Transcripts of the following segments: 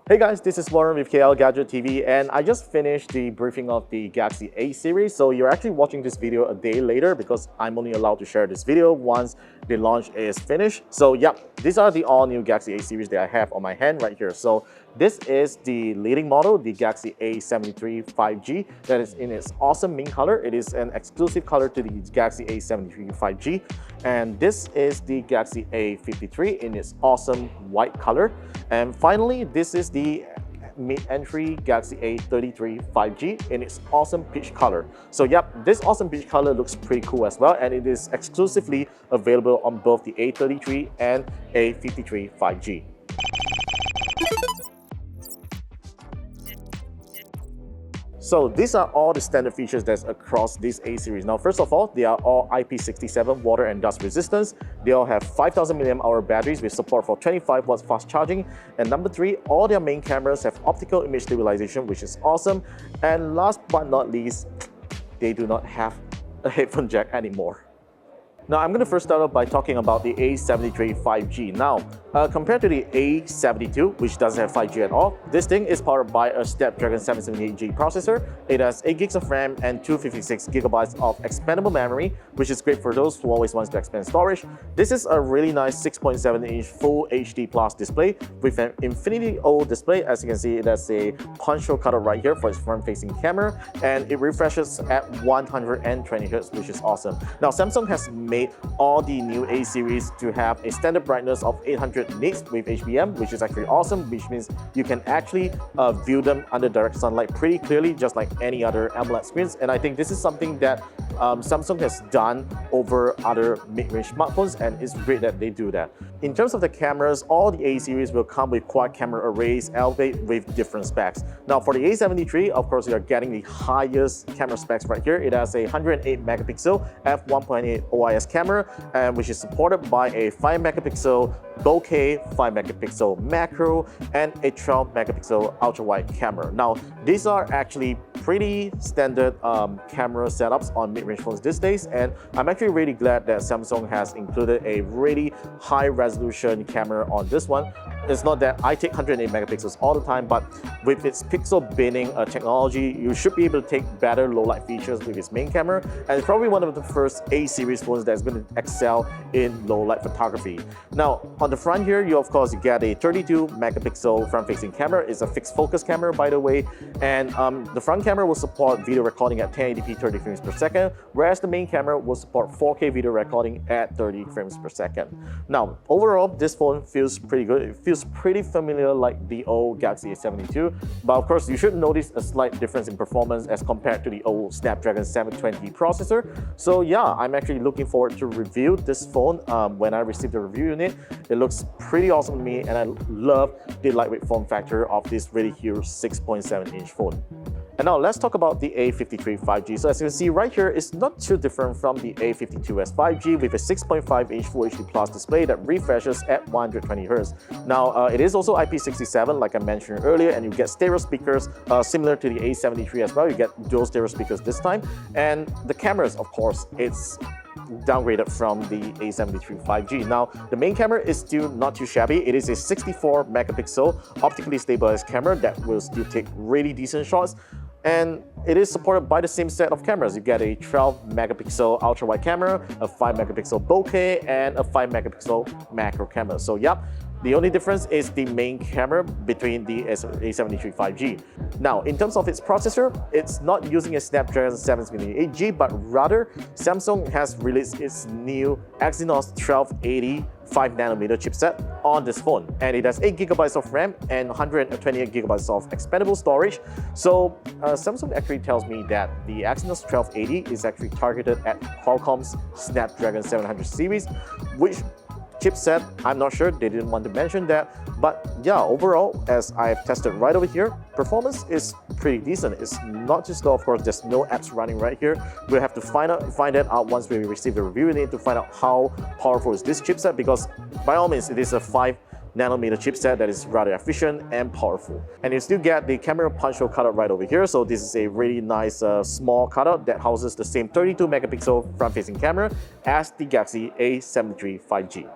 Hey guys, this is Warren with KLGadgetTV, and I just finished the briefing of the Galaxy A series. So you're actually watching this video a day later because I'm only allowed to share this video once the launch is finished. So yep, these are the all-new Galaxy A series that I have on my hand right here. So this is the leading model, the Galaxy A73 5G, that is in its awesome mint color. It is an exclusive color to the Galaxy A73 5G. And this is the Galaxy A53 in its awesome white color. And finally, this is the mid-entry Galaxy A33 5G in its awesome peach color. So yep, this awesome peach color looks pretty cool as well, and it is exclusively available on both the A33 and A53 5G. So these are all the standard features that's across this A series. Now, first of all, they are all IP67 water and dust resistance. They all have 5000 mAh batteries with support for 25 watts fast charging. And number 3, all their main cameras have optical image stabilization, which is awesome. And last but not least, they do not have a headphone jack anymore. Now, I'm going to first start off by talking about the A73 5G. Now, compared to the A72, which doesn't have 5G at all, this thing is powered by a Snapdragon 778G processor. It has 8 gigs of RAM and 256 gigabytes of expandable memory, which is great for those who always want to expand storage. This is a really nice 6.7-inch Full HD Plus display with an Infinity O display. As you can see, it has a punch-hole cutout right here for its front-facing camera, and it refreshes at 120 Hz, which is awesome. Now, Samsung has made all the new A series to have a standard brightness of 800 nits with HBM, which is actually awesome, which means you can actually view them under direct sunlight pretty clearly, just like any other AMOLED screens. And I think this is something that Samsung has done over other mid-range smartphones, and it's great that they do that. In terms of the cameras, all the A series will come with quad camera arrays, albeit with different specs. Now, for the A73, of course, you are getting the highest camera specs right here. It has a 108 megapixel f1.8 OIS camera, which is supported by a 5 megapixel bokeh, 5 megapixel macro, and a 12 megapixel ultra-wide camera. Now, these are actually pretty standard camera setups on mid-range phones these days, and I'm actually really glad that Samsung has included a really high-resolution camera on this one. It's not that I take 108 megapixels all the time, but with its pixel binning technology, you should be able to take better low-light features with its main camera, and it's probably one of the first A-series phones that's going to excel in low-light photography. Now, on the front here, you get a 32 megapixel front-facing camera. It's a fixed focus camera, by the way, and the front camera will support video recording at 1080p 30 frames per second, whereas the main camera will support 4K video recording at 30 frames per second. Now, overall, this phone feels pretty good. It feels pretty familiar like the old Galaxy A72, but of course, you should notice a slight difference in performance as compared to the old Snapdragon 720 processor. So yeah, I'm actually looking forward to review this phone when I receive the review unit. It looks pretty awesome to me, and I love the lightweight form factor of this really huge 6.7-inch phone. And now let's talk about the A53 5G. So as you can see right here, it's not too different from the A52s 5G with a 6.5-inch Full HD Plus display that refreshes at 120 Hz. Now, it is also IP67, like I mentioned earlier, and you get stereo speakers similar to the A73 as well. You get dual stereo speakers this time. And the cameras, of course, it's downgraded from the A73 5G. Now, the main camera is still not too shabby. It is a 64 megapixel optically stabilized camera that will still take really decent shots. And it is supported by the same set of cameras. You get a 12 megapixel ultra-wide camera, a 5 megapixel bokeh, and a 5 megapixel macro camera. So yep, the only difference is the main camera between the A73 5G. Now, in terms of its processor, it's not using a Snapdragon 778G, but rather Samsung has released its new Exynos 1280 5nm chipset on this phone, and it has 8 gigabytes of RAM and 128 gigabytes of expandable storage. So Samsung actually tells me that the Exynos 1280 is actually targeted at Qualcomm's Snapdragon 700 series, which chipset, I'm not sure, they didn't want to mention that. But yeah, overall, as I've tested right over here, performance is pretty decent. It's not just though, of course, there's no apps running right here. We'll have to find that out once we receive the review. We need to find out how powerful is this chipset, because by all means, it is a 5nm chipset that is rather efficient and powerful. And you still get the camera punch-hole cutout right over here. So this is a really nice small cutout that houses the same 32 megapixel front-facing camera as the Galaxy A73 5G.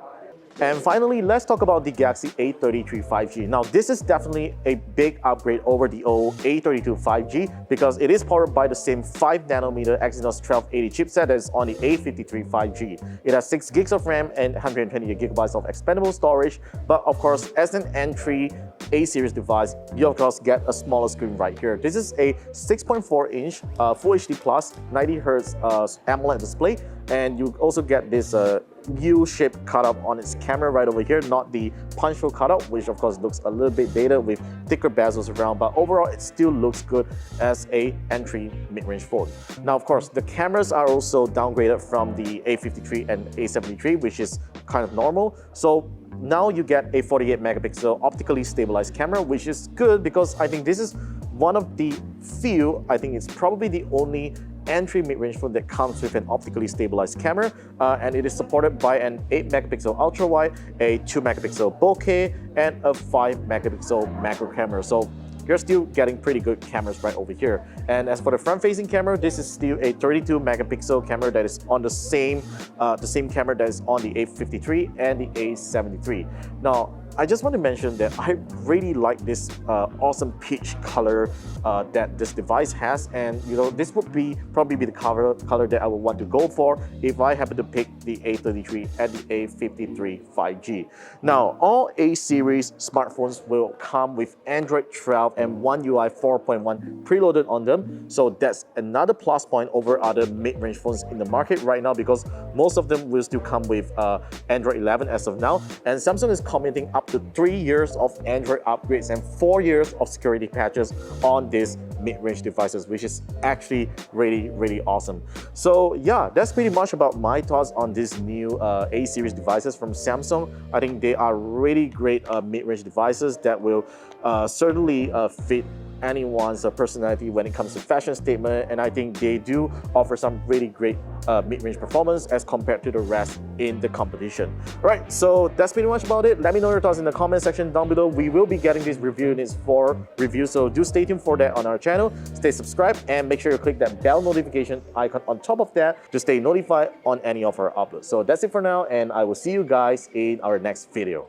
And finally, let's talk about the Galaxy A33 5G. Now, this is definitely a big upgrade over the old A32 5G because it is powered by the same 5nm Exynos 1280 chipset that is on the A53 5G. It has 6 gigs of RAM and 128 gigabytes of expandable storage, but of course, as an entry A-series device, you of course get a smaller screen right here. This is a 6.4-inch Full HD Plus 90Hz AMOLED display, and you also get this U-shaped cutout on its camera right over here, not the punch hole cutout, which of course looks a little bit dated with thicker bezels around, but overall it still looks good as a entry mid-range phone. Now of course, the cameras are also downgraded from the A53 and A73, which is kind of normal. So now you get a 48 megapixel optically stabilized camera, which is good because I think this is one of the few, I think it's probably the only entry mid-range phone that comes with an optically stabilized camera, and it is supported by an 8 megapixel ultra wide, a 2 megapixel bokeh, and a 5 megapixel macro camera. So you're still getting pretty good cameras right over here. And as for the front-facing camera, this is still a 32 megapixel camera that is on the same camera that is on the A53 and the A73. Now, I just want to mention that I really like this awesome peach color that this device has, and you know, this would probably be the color that I would want to go for if I happen to pick the A33 and the A53 5G. Now, all A-series smartphones will come with Android 12 and One UI 4.1 preloaded on them, so that's another plus point over other mid-range phones in the market right now because most of them will still come with Android 11 as of now, and Samsung is committing up to 3 years of Android upgrades and 4 years of security patches on these mid-range devices, which is actually really awesome. So yeah, that's pretty much about my thoughts on these new A-series devices from Samsung. I think they are really great mid-range devices that will certainly fit anyone's personality when it comes to fashion statement, and I think they do offer some really great mid-range performance as compared to the rest in the competition. Alright, so that's pretty much about it. Let me know your thoughts in the comment section down below. We will be getting these review units for review, so do stay tuned for that on our channel. Stay subscribed and make sure you click that bell notification icon on top of that to stay notified on any of our uploads. So that's it for now, and I will see you guys in our next video.